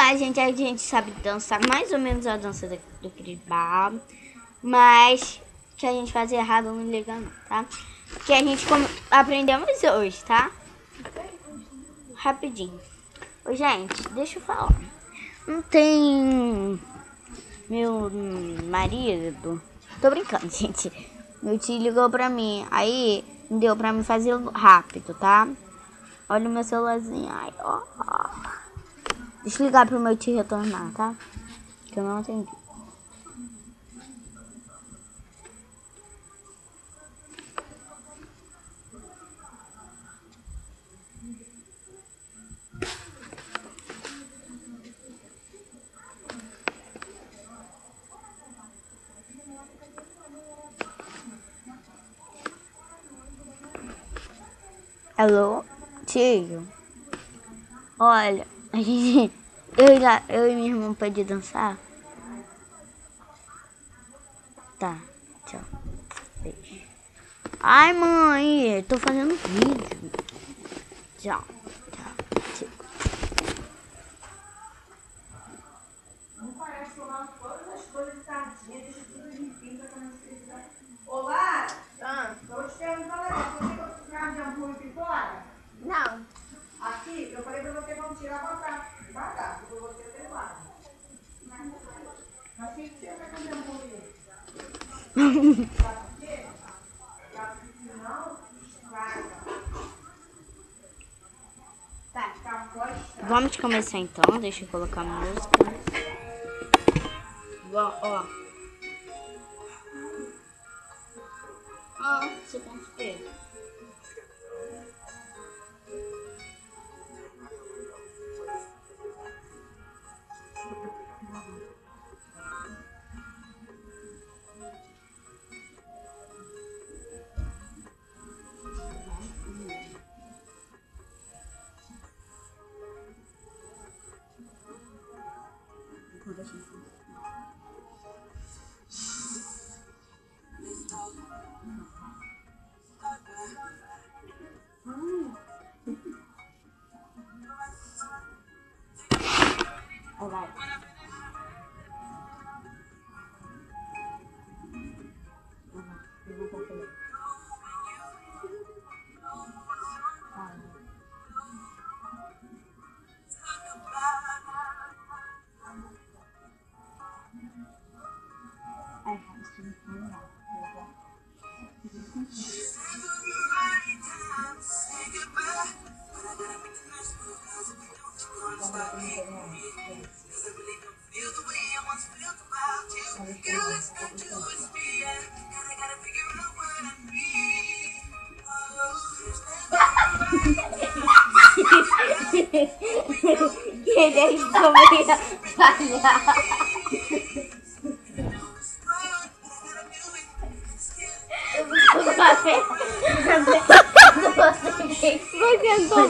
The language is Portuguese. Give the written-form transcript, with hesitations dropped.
a gente sabe dançar mais ou menos a dança do Chris Brown, mas que a gente faz errado não liga não, tá? Que a gente aprendemos hoje, tá? Rapidinho. Ô, gente, deixa eu falar. Não tem meu marido. Tô brincando, gente. Meu tio ligou pra mim. Aí deu pra mim fazer rápido, tá? Olha o meu celularzinho. Ai, ó. Deixa eu ligar pro meu tio retornar, tá? Que eu não atendi. Alô, tio? Olha, a gente, eu e minha irmã pode dançar? Tá, tchau. Beijo. Ai, mãe, tô fazendo vídeo. Tchau. Tchau. Não parece que eu lavo todas as coisas tardinhas, deixa tudo limpinho pra não esquecer. Olá! Vou te perguntar um negócio. Você tem que tirar de hambúrguer aqui fora? Não. Aqui, eu falei pra você vamos tirar pra cá. Devagar, porque você tem lá. Mas o que você vai fazer hambúrguer? Sabe por quê? Porque senão, estraga. Tá. Ficar fora estraga. Vamos começar então, deixa eu colocar a música. Ó. Você conseguiu. Vai. Eles também falhar. Você